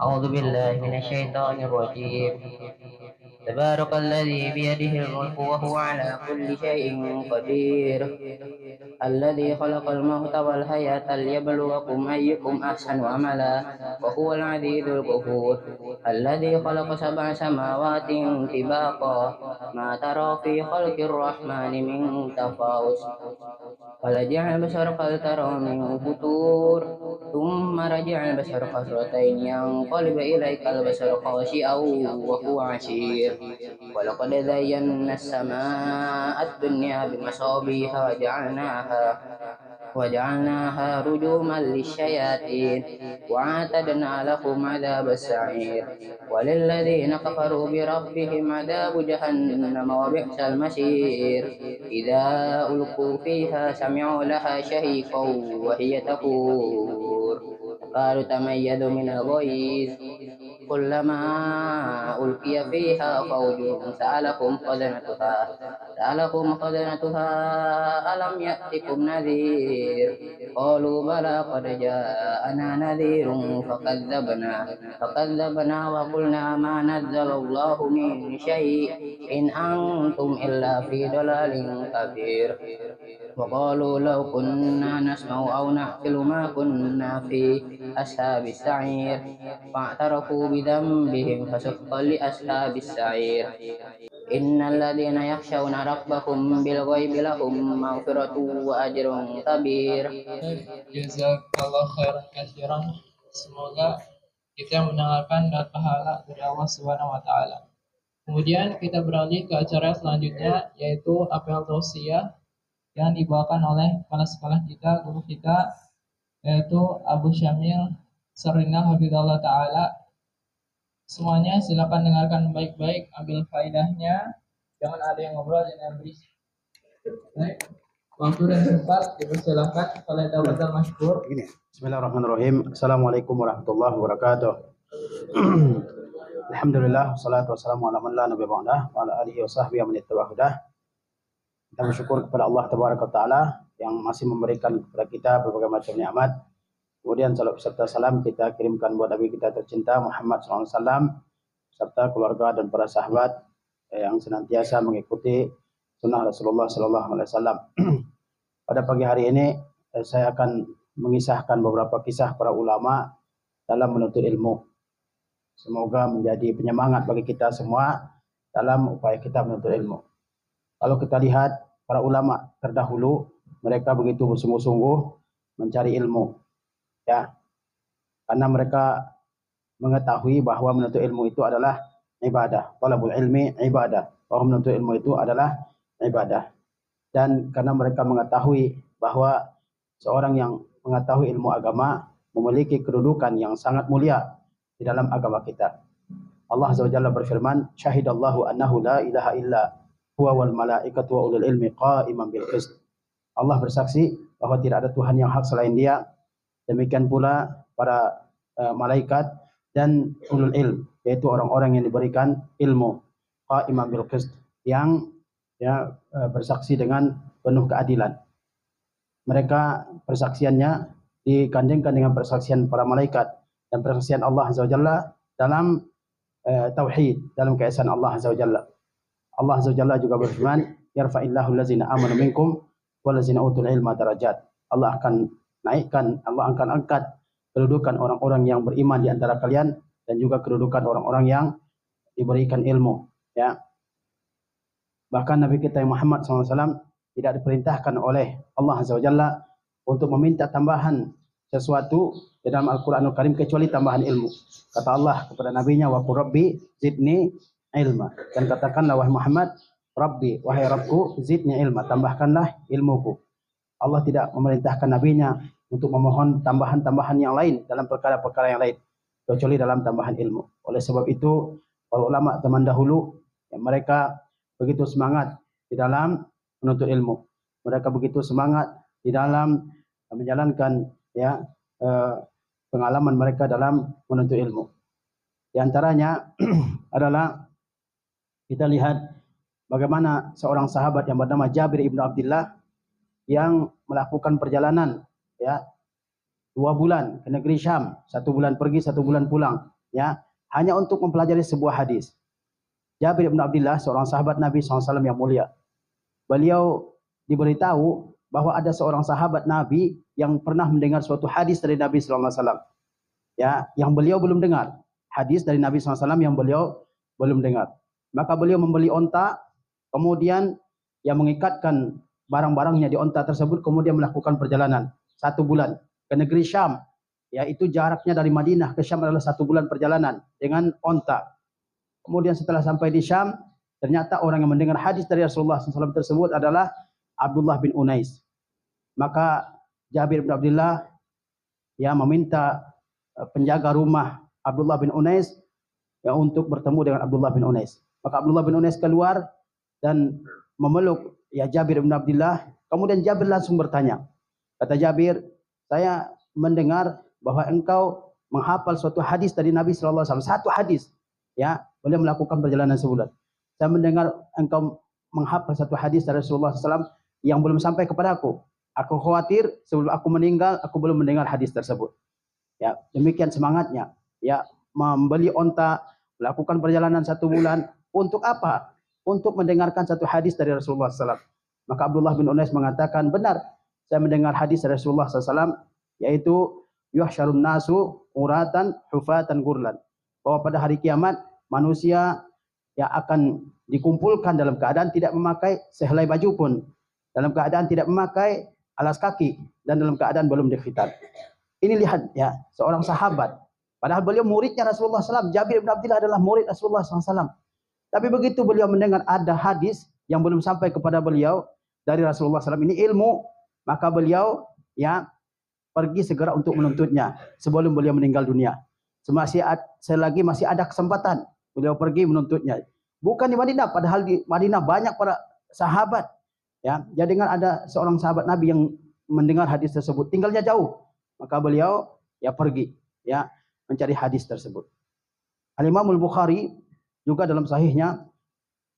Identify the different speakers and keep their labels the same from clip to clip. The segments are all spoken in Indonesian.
Speaker 1: أعوذ بالله من الشيطان الرجيم. تبارك الذي بيده الملك وهو على كل شيء قدير. الذي خلق الموت والحياة ليبلوكم أيكم أحسن عملا وهو العزيز الغفور. الذي خلق 7 سماوات طباقا ما ترى في خلق الرحمن من تفاوت ولجعل البشر قلتر من فتور ثم رجع البشر قسرتين ينقلب إليك البشر خاشئا وهو عسير. ولقد زينا السماء الدنيا بمصابيح وجعلناها رجوما للشياطين وأعتدنا لهم عذاب السعير. وللذين كفروا بربهم عذاب جهنم وبئس المصير. إذا ألقوا فيها سمعوا لها شهيقا وهي تفور قالوا تميزوا من الغيظ كلما ألقي فيها فوج سألهم خزنتها ألم يأتكم نذير قالوا بلى قد جاءنا نذير فكذبنا وقلنا ما نزل الله من شيء إن أنتم إلا في ضلال كبير. وقالوا لو كنا نسمع أو نعقل ما كنا في أصحاب السعير فاعترفوا بذنبهم فسحقا لأصحاب السعير. إن الذين يخشون ربهم بالغيب لهم مغفرة وأجر كبير.
Speaker 2: Jazakallah khairan katsiran. Semoga kita mendengarkan dan pahala dari Allah Subhanahu wa taala. Kemudian kita beralih ke acara selanjutnya, yaitu apel tausiah yang dibawakan oleh kepala sekolah kita, guru kita, yaitu Abu Syamil Sarina Hafizallah Ta'ala. Semuanya silakan dengarkan baik-baik, ambil faedahnya, jangan ada yang ngobrol, jangan berisik. Baik, waktu dan tempat dipersilakan oleh Dawud Masyhur.
Speaker 3: Bismillahirrahmanirrahim. Assalamualaikum warahmatullahi wabarakatuh. Alhamdulillah, wassalatu wassalamu ala man la nabiyya ba'dah wa ala alihi wa sahbihi wa man ittaba'a hudah. Kita bersyukur kepada Allah Tabaraka Ta'ala yang masih memberikan kepada kita berbagai macam nikmat. Kemudian salam serta salam kita kirimkan buat Nabi kita tercinta Muhammad SAW serta keluarga dan para sahabat yang senantiasa mengikuti sunnah Rasulullah SAW. Pada pagi hari ini saya akan mengisahkan beberapa kisah para ulama dalam menuntut ilmu. Semoga menjadi penyemangat bagi kita semua dalam upaya kita menuntut ilmu. Kalau kita lihat para ulama terdahulu, mereka begitu bersungguh-sungguh mencari ilmu, ya, karena mereka mengetahui bahwa menuntut ilmu itu adalah ibadah. Talabul ilmi ibadah. Bahwa menuntut ilmu itu adalah ibadah. Dan karena mereka mengetahui bahwa seorang yang mengetahui ilmu agama memiliki kedudukan yang sangat mulia di dalam agama kita. Allah Azza wa Jalla berfirman, "Syahidallahu annahu la ilaha illa huwa wal malaikatu wa ulul ilmi qa'iman bil qist." Allah bersaksi bahwa tidak ada Tuhan yang hak selain Dia. Demikian pula para malaikat dan ulul ilm, yaitu orang-orang yang diberikan ilmu, qa'iman bil qist, yang bersaksi dengan penuh keadilan. Mereka persaksiannya digandengkan dengan persaksian para malaikat dan persaksian Allah Azza wa Jalla dalam tauhid, dalam keesaan Allah Azza wa Jalla. Allah Azza wa Jalla juga berfirman, "Yarfa'illahu allazina amanu minkum wallazina utul ilma darajat." Allah akan naikkan, Allah akan angkat kedudukan orang-orang yang beriman di antara kalian dan juga kedudukan orang-orang yang diberikan ilmu, ya. Bahkan Nabi kita Muhammad SAW tidak diperintahkan oleh Allah Azza wa Jalla untuk meminta tambahan sesuatu di dalam Al-Quranul Karim kecuali tambahan ilmu. Kata Allah kepada Nabi-Nya, "Wa qur rabbi zidni ilma." Dan katakanlah, wahai Muhammad, Rabbi, wahai Rabbku, zidni ilma, tambahkanlah ilmuku. Allah tidak memerintahkan Nabi-Nya untuk memohon tambahan-tambahan yang lain dalam perkara-perkara yang lain kecuali dalam tambahan ilmu. Oleh sebab itu, para ulama zaman dahulu, ya, mereka begitu semangat di dalam menuntut ilmu. Mereka begitu semangat di dalam menjalankan, ya, pengalaman mereka dalam menuntut ilmu. Di antaranya adalah kita lihat bagaimana seorang sahabat yang bernama Jabir ibnu Abdullah yang melakukan perjalanan, ya, 2 bulan ke negeri Syam, 1 bulan pergi, 1 bulan pulang, ya, hanya untuk mempelajari sebuah hadis. Jabir bin Abdullah, seorang sahabat Nabi SAW yang mulia, beliau diberitahu bahwa ada seorang sahabat Nabi yang pernah mendengar suatu hadis dari Nabi SAW, ya, yang beliau belum dengar. Hadis dari Nabi SAW yang beliau belum dengar. Maka beliau membeli onta, kemudian yang mengikatkan barang-barangnya di onta tersebut, kemudian melakukan perjalanan 1 bulan ke negeri Syam. Yaitu jaraknya dari Madinah ke Syam adalah 1 bulan perjalanan dengan onta. Kemudian setelah sampai di Syam, ternyata orang yang mendengar hadis dari Rasulullah SAW tersebut adalah Abdullah bin Unais. Maka Jabir bin Abdullah ya meminta penjaga rumah Abdullah bin Unais ya untuk bertemu dengan Abdullah bin Unais. Maka Abdullah bin Unais keluar dan memeluk ya Jabir bin Abdullah. Kemudian Jabir langsung bertanya. Kata Jabir, saya mendengar bahwa engkau menghafal suatu hadis dari Nabi SAW. Satu hadis. Ya, beliau melakukan perjalanan sebulan. Saya mendengar engkau menghafal satu hadis dari Rasulullah SAW yang belum sampai kepada aku. Aku khawatir sebelum aku meninggal, aku belum mendengar hadis tersebut. Ya, demikian semangatnya. Ya, membeli onta, melakukan perjalanan 1 bulan. Untuk apa? Untuk mendengarkan satu hadis dari Rasulullah SAW. Maka Abdullah bin Unais mengatakan, benar, saya mendengar hadis dari Rasulullah SAW, yaitu yuhsyarun nasu uratan hufatan gurlan. Bahwa pada hari kiamat manusia yang akan dikumpulkan dalam keadaan tidak memakai sehelai baju pun, dalam keadaan tidak memakai alas kaki, dan dalam keadaan belum dikhitan. Ini lihat ya, seorang sahabat. Padahal beliau muridnya Rasulullah SAW. Jabir bin Abdullah adalah murid Rasulullah SAW. Tapi begitu beliau mendengar ada hadis yang belum sampai kepada beliau dari Rasulullah SAW, ini ilmu, maka beliau ya pergi segera untuk menuntutnya sebelum beliau meninggal dunia. Selagi masih ada kesempatan, beliau pergi menuntutnya. Bukan di Madinah, padahal di Madinah banyak para sahabat. Ya, jadi dengan ada seorang sahabat Nabi yang mendengar hadis tersebut, tinggalnya jauh, maka beliau ya pergi, ya mencari hadis tersebut. Al-Imam Al-Bukhari juga dalam sahihnya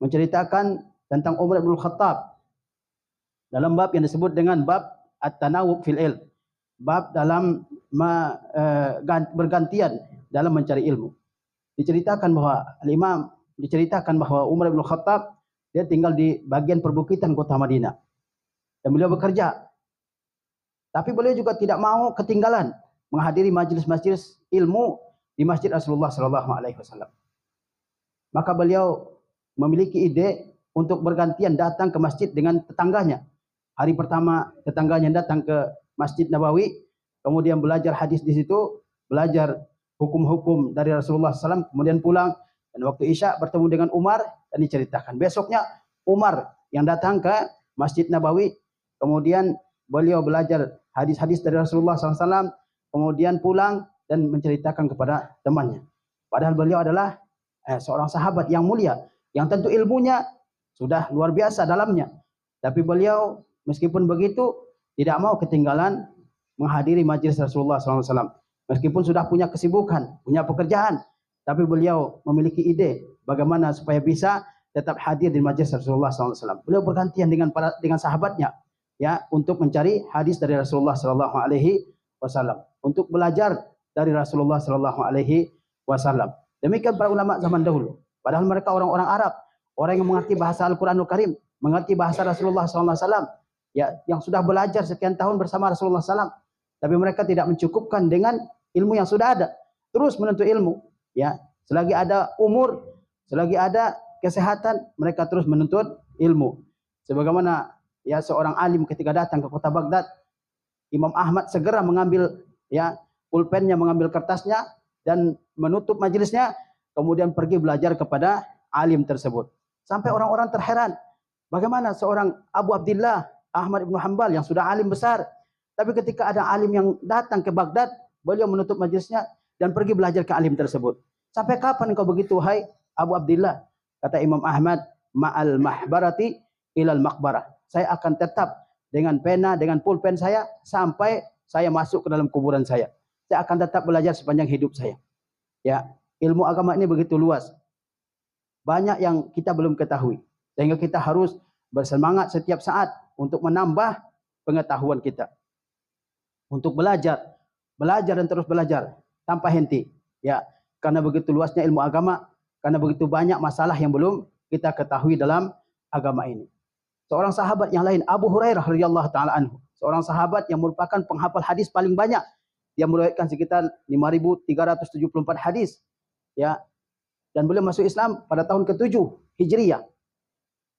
Speaker 3: menceritakan tentang Umar bin Khattab dalam bab yang disebut dengan bab At-Tanawub fil Ilm, bab dalam bergantian dalam mencari ilmu. Diceritakan bahwa Umar bin Khattab dia tinggal di bagian perbukitan kota Madinah dan beliau bekerja. Tapi beliau juga tidak mau ketinggalan menghadiri majelis-majelis ilmu di Masjid Rasulullah SAW. Maka beliau memiliki ide untuk bergantian datang ke masjid dengan tetangganya. Hari pertama tetangganya datang ke Masjid Nabawi, kemudian belajar hadis di situ, belajar hukum-hukum dari Rasulullah SAW, kemudian pulang, dan waktu Isya bertemu dengan Umar dan diceritakan. Besoknya Umar yang datang ke Masjid Nabawi, kemudian beliau belajar hadis-hadis dari Rasulullah SAW, kemudian pulang dan menceritakan kepada temannya. Padahal beliau adalah seorang sahabat yang mulia, yang tentu ilmunya sudah luar biasa dalamnya. Tapi beliau meskipun begitu tidak mau ketinggalan menghadiri majelis Rasulullah SAW. Meskipun sudah punya kesibukan, punya pekerjaan, tapi beliau memiliki ide bagaimana supaya bisa tetap hadir di majelis Rasulullah SAW. Beliau bergantian dengan sahabatnya, ya, untuk mencari hadis dari Rasulullah SAW, untuk belajar dari Rasulullah SAW. Demikian para ulama zaman dahulu. Padahal mereka orang-orang Arab, orang yang mengerti bahasa Al-Quranul Karim, mengerti bahasa Rasulullah SAW. Ya, yang sudah belajar sekian tahun bersama Rasulullah SAW, tapi mereka tidak mencukupkan dengan ilmu yang sudah ada. Terus menuntut ilmu, ya. Selagi ada umur, selagi ada kesehatan, mereka terus menuntut ilmu. Sebagaimana ya seorang alim ketika datang ke kota Baghdad, Imam Ahmad segera mengambil ya pulpennya, mengambil kertasnya dan menutup majelisnya, kemudian pergi belajar kepada alim tersebut. Sampai orang-orang terheran, bagaimana seorang Abu Abdullah Ahmad bin Hanbal yang sudah alim besar, tapi ketika ada alim yang datang ke Baghdad, beliau menutup majelisnya dan pergi belajar ke alim tersebut. Sampai kapan engkau begitu, hai Abu Abdullah? Kata Imam Ahmad, ma'al mahbarati ilal maqbarah. Saya akan tetap dengan pena, dengan pulpen saya sampai saya masuk ke dalam kuburan saya. Saya akan tetap belajar sepanjang hidup saya. Ya, ilmu agama ini begitu luas. Banyak yang kita belum ketahui, sehingga kita harus bersemangat setiap saat untuk menambah pengetahuan kita. Untuk belajar dan terus belajar tanpa henti. Ya, karena begitu luasnya ilmu agama, karena begitu banyak masalah yang belum kita ketahui dalam agama ini. Seorang sahabat yang lain, Abu Hurairah radhiyallahu taala anhu, seorang sahabat yang merupakan penghafal hadis paling banyak. Dia meriwayatkan sekitar 5.374 hadis. Ya. Dan beliau masuk Islam pada tahun ke-7 Hijriyah.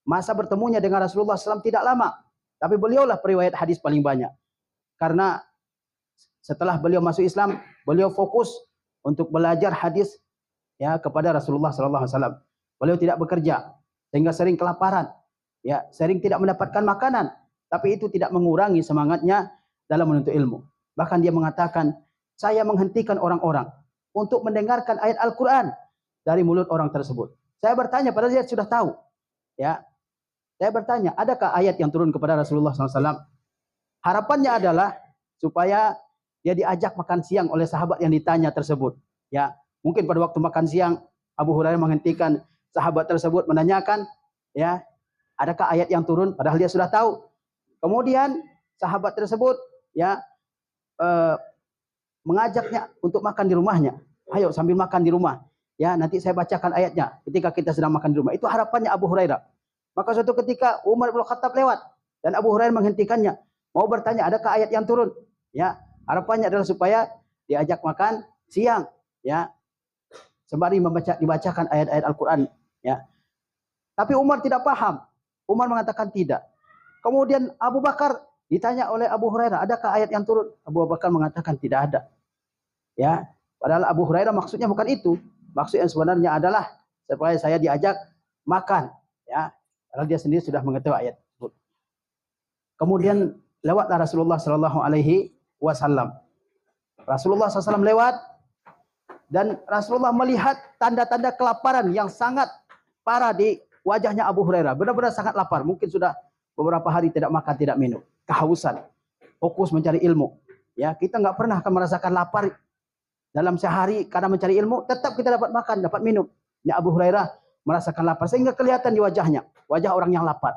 Speaker 3: Masa bertemunya dengan Rasulullah SAW tidak lama, tapi beliaulah periwayat hadis paling banyak. Karena setelah beliau masuk Islam, beliau fokus untuk belajar hadis ya kepada Rasulullah SAW. Beliau tidak bekerja sehingga sering kelaparan, ya, sering tidak mendapatkan makanan, tapi itu tidak mengurangi semangatnya dalam menuntut ilmu. Bahkan dia mengatakan, saya menghentikan orang-orang untuk mendengarkan ayat Al-Quran dari mulut orang tersebut. Saya bertanya, padahal dia sudah tahu. Ya, saya bertanya, adakah ayat yang turun kepada Rasulullah SAW? Harapannya adalah supaya dia diajak makan siang oleh sahabat yang ditanya tersebut. Ya, mungkin pada waktu makan siang Abu Hurairah menghentikan sahabat tersebut menanyakan, ya, adakah ayat yang turun? Padahal dia sudah tahu. Kemudian sahabat tersebut, ya, mengajaknya untuk makan di rumahnya. Ayo sambil makan di rumah. Ya, nanti saya bacakan ayatnya ketika kita sedang makan di rumah. Itu harapannya Abu Hurairah. Maka suatu ketika Umar bin Khattab lewat dan Abu Hurairah menghentikannya, mau bertanya adakah ayat yang turun? Ya, harapannya adalah supaya diajak makan siang, ya. Sembari dibacakan ayat-ayat Al-Qur'an, ya. Tapi Umar tidak paham. Umar mengatakan tidak. Kemudian Abu Bakar ditanya oleh Abu Hurairah, adakah ayat yang turun? Abu Bakar mengatakan tidak ada. Ya, padahal Abu Hurairah maksudnya bukan itu. Maksud yang sebenarnya adalah supaya saya diajak makan, ya. Padahal dia sendiri sudah mengetahui ayat tersebut. Kemudian lewatlah Rasulullah Shallallahu Alaihi Wasallam. Rasulullah SAW lewat dan Rasulullah melihat tanda-tanda kelaparan yang sangat parah di wajahnya Abu Hurairah. Benar-benar sangat lapar. Mungkin sudah beberapa hari tidak makan, tidak minum. Kehausan. Fokus mencari ilmu. Ya, kita nggak pernah akan merasakan lapar dalam sehari karena mencari ilmu. Tetap kita dapat makan, dapat minum. Ya, Abu Hurairah merasakan lapar sehingga kelihatan di wajahnya, wajah orang yang lapar.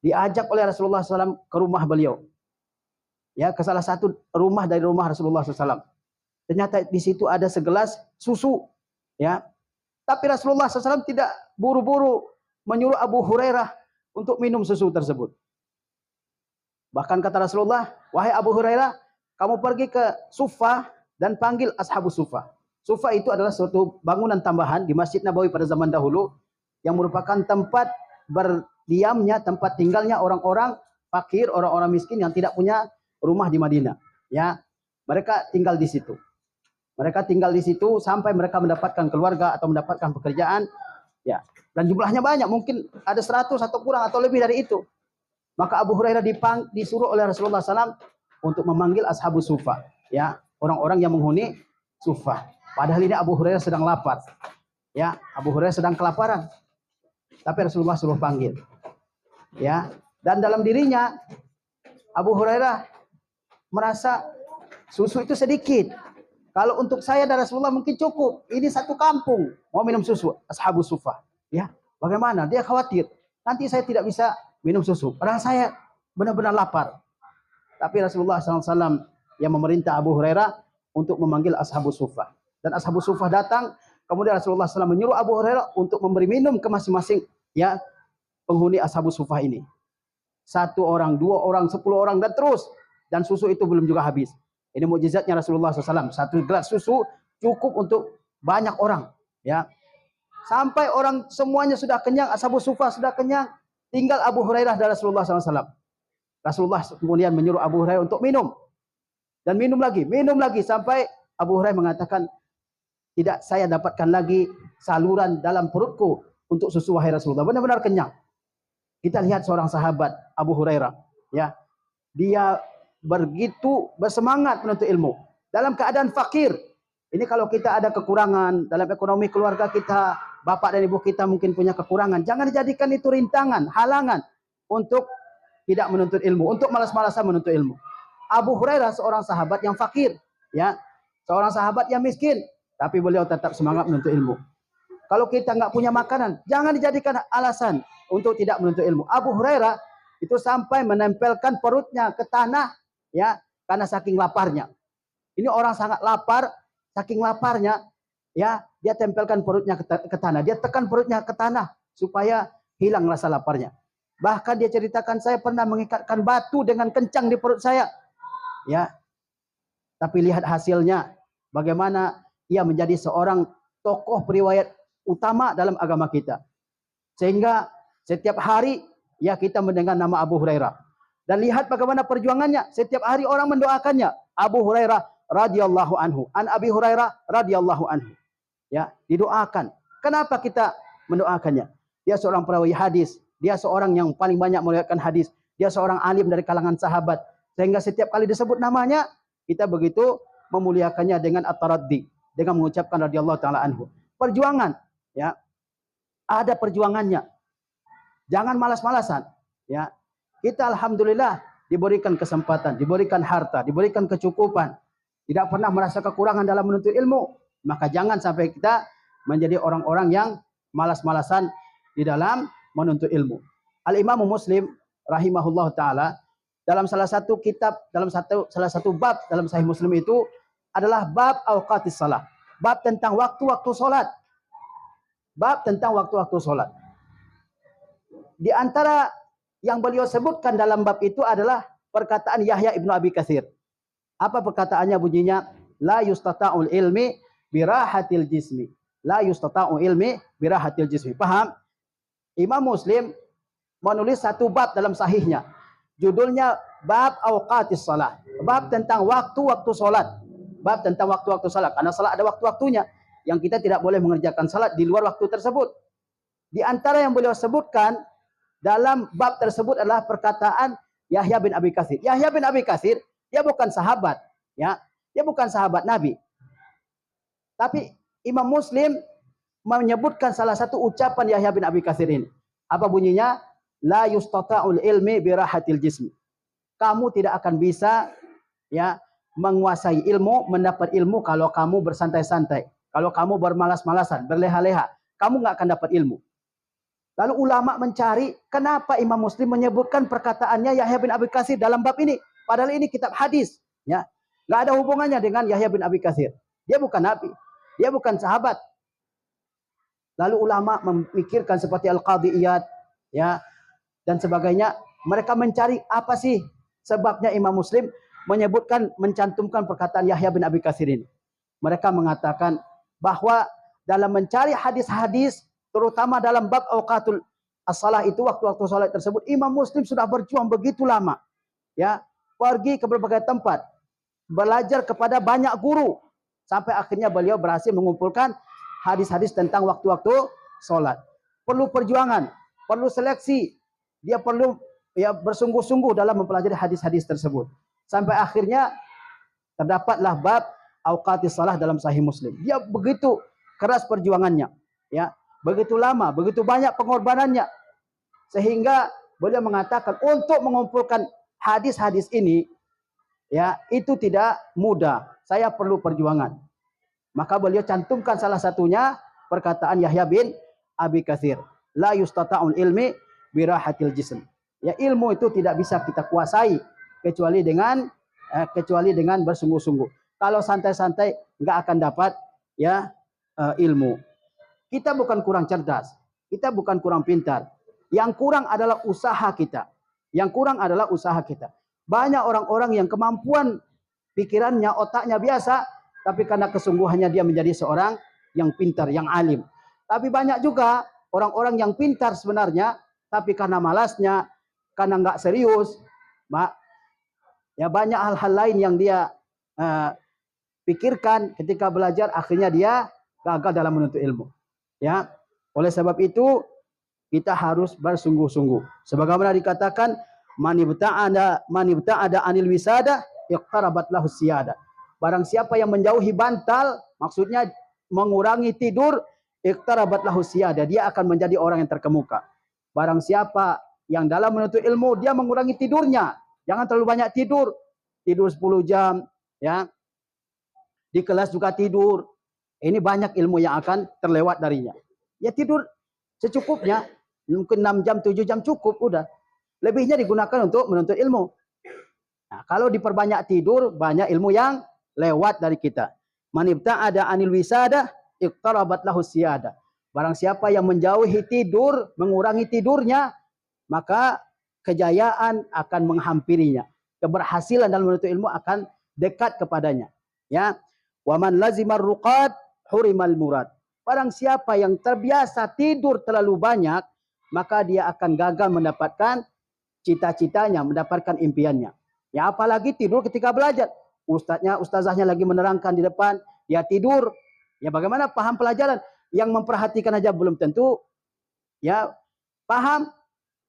Speaker 3: Diajak oleh Rasulullah SAW ke rumah beliau, ya, ke salah satu rumah dari rumah Rasulullah SAW. Ternyata di situ ada segelas susu, ya. Tapi Rasulullah SAW tidak buru-buru menyuruh Abu Hurairah untuk minum susu tersebut. Bahkan kata Rasulullah, wahai Abu Hurairah, kamu pergi ke Suffah dan panggil ashabus Suffah. Suffah itu adalah suatu bangunan tambahan di Masjid Nabawi pada zaman dahulu yang merupakan tempat berdiamnya, tempat tinggalnya orang-orang fakir, orang-orang miskin yang tidak punya rumah di Madinah. Ya, mereka tinggal di situ. Mereka tinggal di situ sampai mereka mendapatkan keluarga atau mendapatkan pekerjaan. Ya, dan jumlahnya banyak, mungkin ada 100 atau kurang atau lebih dari itu. Maka Abu Hurairah disuruh oleh Rasulullah SAW untuk memanggil ashabus Suffah. Ya, orang-orang yang menghuni Suffah. Padahal ini Abu Hurairah sedang lapar. Ya, Abu Hurairah sedang kelaparan. Tapi Rasulullah suruh panggil. Ya, dan dalam dirinya Abu Hurairah merasa susu itu sedikit. Kalau untuk saya dan Rasulullah mungkin cukup. Ini satu kampung mau minum susu, ashabus Suffah. Ya, bagaimana? Dia khawatir. Nanti saya tidak bisa minum susu. Padahal saya benar-benar lapar. Tapi Rasulullah SAW yang memerintah Abu Hurairah untuk memanggil ashabus Suffah. Dan ashabus Suffah datang, kemudian Rasulullah SAW menyuruh Abu Hurairah untuk memberi minum ke masing-masing, ya, penghuni ashabus Suffah ini. 1 orang, 2 orang, 10 orang dan terus. Dan susu itu belum juga habis. Ini mukjizatnya Rasulullah SAW. 1 gelas susu cukup untuk banyak orang, ya. Sampai orang semuanya sudah kenyang, ashabus Suffah sudah kenyang, tinggal Abu Hurairah dan Rasulullah SAW. Rasulullah kemudian menyuruh Abu Hurairah untuk minum. Dan minum lagi sampai Abu Hurairah mengatakan, tidak saya dapatkan lagi saluran dalam perutku untuk susu wahai Rasulullah. Benar-benar kenyang. Kita lihat seorang sahabat Abu Hurairah, ya. Dia begitu bersemangat menuntut ilmu dalam keadaan fakir. Ini kalau kita ada kekurangan dalam ekonomi keluarga kita, bapak dan ibu kita mungkin punya kekurangan, jangan dijadikan itu rintangan, halangan untuk tidak menuntut ilmu, untuk malas-malasan menuntut ilmu. Abu Hurairah seorang sahabat yang fakir, ya, seorang sahabat yang miskin, tapi beliau tetap semangat menuntut ilmu. Kalau kita nggak punya makanan, jangan dijadikan alasan untuk tidak menuntut ilmu. Abu Hurairah itu sampai menempelkan perutnya ke tanah, ya, karena saking laparnya. Ini orang sangat lapar, saking laparnya ya, dia tempelkan perutnya ke tanah, dia tekan perutnya ke tanah supaya hilang rasa laparnya. Bahkan dia ceritakan, saya pernah mengikatkan batu dengan kencang di perut saya. Ya, tapi lihat hasilnya, bagaimana ia menjadi seorang tokoh periwayat utama dalam agama kita. Sehingga setiap hari ya kita mendengar nama Abu Hurairah. Dan lihat bagaimana perjuangannya, setiap hari orang mendoakannya. Abu Hurairah radhiyallahu anhu, an Abi Hurairah radhiyallahu anhu. Ya, didoakan. Kenapa kita mendoakannya? Dia seorang perawi hadis, dia seorang yang paling banyak meriwayatkan hadis, dia seorang alim dari kalangan sahabat. Sehingga setiap kali disebut namanya, kita begitu memuliakannya dengan at-taraddi, dengan mengucapkan radhiyallahu taala anhu. Perjuangan, ya. Ada perjuangannya. Jangan malas-malasan, ya. Kita alhamdulillah diberikan kesempatan, diberikan harta, diberikan kecukupan. Tidak pernah merasa kekurangan dalam menuntut ilmu. Maka jangan sampai kita menjadi orang-orang yang malas-malasan di dalam menuntut ilmu. Al-Imam Muslim rahimahullah taala dalam salah satu kitab, dalam salah satu bab dalam Sahih Muslim itu adalah bab awqatis salat. Bab tentang waktu-waktu salat. Bab tentang waktu-waktu salat. Di antara yang beliau sebutkan dalam bab itu adalah perkataan Yahya ibnu Abi Katsir. Apa perkataannya bunyinya? La yustata'ul ilmi birahatil jismi. La yustata'ul ilmi birahatil jismi. Paham? Imam Muslim menulis satu bab dalam sahihnya. Judulnya bab awqatis salat. Bab tentang waktu-waktu salat. Bab tentang waktu-waktu salat. Karena salat ada waktu-waktunya. Yang kita tidak boleh mengerjakan salat di luar waktu tersebut. Di antara yang beliau sebutkan dalam bab tersebut adalah perkataan Yahya bin Abi Katsir. Yahya bin Abi Katsir, dia bukan sahabat, ya. Dia bukan sahabat Nabi. Tapi Imam Muslim menyebutkan salah satu ucapan Yahya bin Abi Katsir ini. Apa bunyinya? La yustata'ul ilmi birahatil jismi. Kamu tidak akan bisa ya menguasai ilmu, mendapat ilmu kalau kamu bersantai-santai. Kalau kamu bermalas-malasan, berleha-leha, kamu nggak akan dapat ilmu. Lalu ulama mencari kenapa Imam Muslim menyebutkan perkataannya Yahya bin Abi Katsir dalam bab ini. Padahal ini kitab hadis, ya, nggak ada hubungannya dengan Yahya bin Abi Katsir. Dia bukan nabi, dia bukan sahabat. Lalu ulama memikirkan seperti Al-Qadhi Iyad, ya, dan sebagainya. Mereka mencari apa sih sebabnya Imam Muslim mencantumkan perkataan Yahya bin Abi Katsir ini. Mereka mengatakan bahwa dalam mencari hadis-hadis, terutama dalam bab awqatul as-salah itu, waktu-waktu salat tersebut, Imam Muslim sudah berjuang begitu lama. Ya, pergi ke berbagai tempat, belajar kepada banyak guru, sampai akhirnya beliau berhasil mengumpulkan hadis-hadis tentang waktu-waktu salat. Perlu perjuangan, perlu seleksi, dia perlu ya bersungguh-sungguh dalam mempelajari hadis-hadis tersebut. Sampai akhirnya terdapatlah bab awqatis salah dalam Sahih Muslim. Dia begitu keras perjuangannya, ya, begitu lama, begitu banyak pengorbanannya, sehingga beliau mengatakan untuk mengumpulkan hadis-hadis ini, ya, itu tidak mudah. Saya perlu perjuangan. Maka beliau cantumkan salah satunya perkataan Yahya bin Abi Katsir. La yustata'ul ilmi birahatil jism. Ya, ilmu itu tidak bisa kita kuasai kecuali dengan bersungguh-sungguh. Kalau santai-santai nggak akan dapat ya ilmu. Kita bukan kurang cerdas, kita bukan kurang pintar. Yang kurang adalah usaha kita. Yang kurang adalah usaha kita. Banyak orang-orang yang kemampuan pikirannya, otaknya biasa, tapi karena kesungguhannya dia menjadi seorang yang pintar, yang alim. Tapi banyak juga orang-orang yang pintar sebenarnya, tapi karena malasnya, karena nggak serius, ya banyak hal-hal lain yang dia pikirkan ketika belajar, akhirnya dia gagal dalam menuntut ilmu. Ya, oleh sebab itu kita harus bersungguh-sungguh. Sebagaimana dikatakan, man ibta'ada anil wisada iqtarabat lahu siyada. Barang siapa yang menjauhi bantal, maksudnya mengurangi tidur, iqtarabat lahu siyada, dia akan menjadi orang yang terkemuka. Barang siapa yang dalam menuntut ilmu dia mengurangi tidurnya, jangan terlalu banyak tidur 10 jam, ya. Di kelas juga tidur. Ini banyak ilmu yang akan terlewat darinya. Ya tidur secukupnya, mungkin 6 jam, 7 jam cukup, udah. Lebihnya digunakan untuk menuntut ilmu. Nah, kalau diperbanyak tidur, banyak ilmu yang lewat dari kita. Man ibta'ada anil wisada iqtarabat lahu siyada. Barang siapa yang menjauhi tidur, mengurangi tidurnya, maka kejayaan akan menghampirinya. Keberhasilan dalam menuntut ilmu akan dekat kepadanya. Ya. Wa man lazimar ruqad hurimal murad. Barang siapa yang terbiasa tidur terlalu banyak, maka dia akan gagal mendapatkan cita-citanya, mendapatkan impiannya. Ya, apalagi tidur ketika belajar. Ustazahnya lagi menerangkan di depan, dia tidur. Ya, bagaimana paham pelajaran? Yang memperhatikan aja belum tentu ya paham.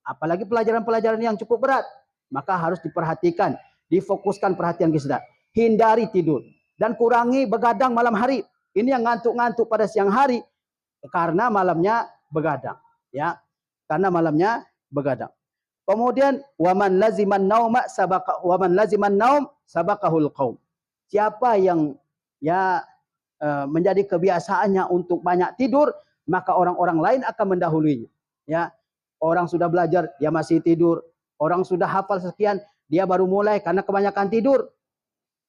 Speaker 3: Apalagi pelajaran-pelajaran yang cukup berat. Maka harus diperhatikan, difokuskan perhatian kita. Hindari tidur dan kurangi begadang malam hari. Ini yang ngantuk-ngantuk pada siang hari karena malamnya begadang, ya. Karena malamnya begadang. Kemudian waman laziman nauma sabaqa waman laziman naum sabaqahul qaum. Siapa yang ya menjadi kebiasaannya untuk banyak tidur, maka orang-orang lain akan mendahuluinya, ya. Orang sudah belajar, dia masih tidur. Orang sudah hafal sekian, dia baru mulai karena kebanyakan tidur.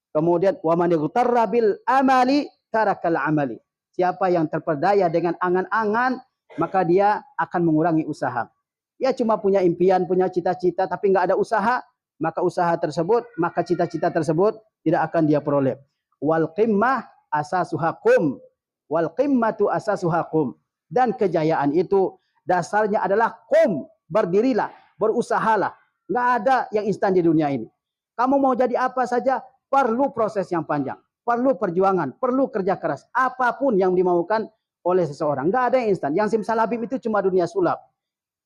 Speaker 3: Kemudian waman yaghtarra bil amali tarakal amali. Siapa yang terperdaya dengan angan-angan, maka dia akan mengurangi usaha. Dia cuma punya impian, punya cita-cita, tapi nggak ada usaha, maka cita-cita tersebut tidak akan dia peroleh. Wal qimmah asasuhakum, wal qimmatu asasuhakum. Dan kejayaan itu dasarnya adalah kum, berdirilah, berusahalah. Nggak ada yang instan di dunia ini. Kamu mau jadi apa saja, perlu proses yang panjang, perlu perjuangan, perlu kerja keras. Apapun yang dimaukan oleh seseorang. Nggak ada yang instan. Yang simsalabim itu cuma dunia sulap.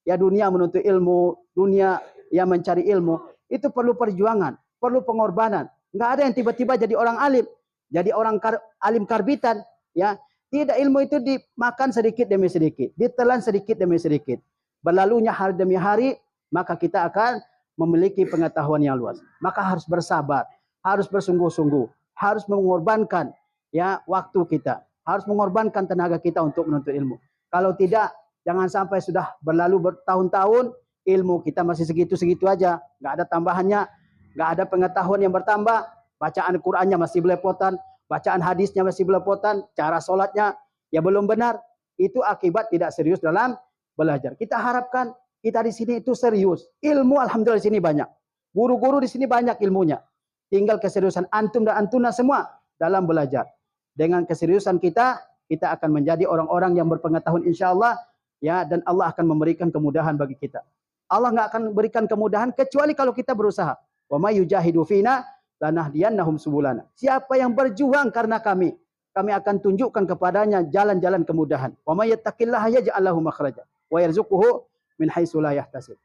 Speaker 3: Ya, dunia menuntut ilmu, dunia yang mencari ilmu. Itu perlu perjuangan, perlu pengorbanan. Nggak ada yang tiba-tiba jadi orang alim. Jadi orang alim karbitan. Ya, tidak, ilmu itu dimakan sedikit demi sedikit. Ditelan sedikit demi sedikit. Berlalunya hari demi hari, maka kita akan memiliki pengetahuan yang luas. Maka harus bersabar, harus bersungguh-sungguh, harus mengorbankan ya waktu kita, harus mengorbankan tenaga kita untuk menuntut ilmu. Kalau tidak, jangan sampai sudah berlalu bertahun-tahun, ilmu kita masih segitu-segitu aja, nggak ada tambahannya, nggak ada pengetahuan yang bertambah, bacaan Qur'annya masih belepotan, bacaan hadisnya masih belepotan, cara sholatnya ya belum benar. Itu akibat tidak serius dalam belajar. Kita harapkan kita di sini itu serius. Ilmu alhamdulillah di sini banyak. Guru-guru di sini banyak ilmunya. Tinggal keseriusan antum dan antuna semua dalam belajar. Dengan keseriusan kita akan menjadi orang-orang yang berpengetahuan insyaallah, ya, dan Allah akan memberikan kemudahan bagi kita. Allah nggak akan berikan kemudahan kecuali kalau kita berusaha. Wa may yujahidu fina lanahdiyannahum subulana. Siapa yang berjuang karena kami akan tunjukkan kepadanya jalan-jalan kemudahan. Wa may yattaqillaha yaj'al lahu makhraja wa yarzuquhu min haitsu la yahtasib.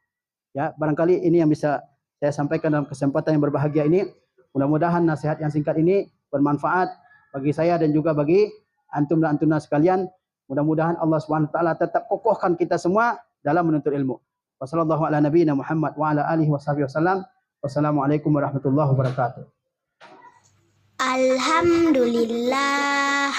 Speaker 3: Ya, barangkali ini yang bisa saya sampaikan dalam kesempatan yang berbahagia ini. Mudah-mudahan nasihat yang singkat ini bermanfaat bagi saya dan juga bagi antum dan antuna sekalian. Mudah-mudahan Allah Subhanahu wa taala tetap kokohkan kita semua dalam menuntut ilmu. Wassallallahu ala nabiyina Muhammad wa ala alihi washabihi wasallam. Wassalamualaikum warahmatullahi wabarakatuh.
Speaker 4: Alhamdulillah.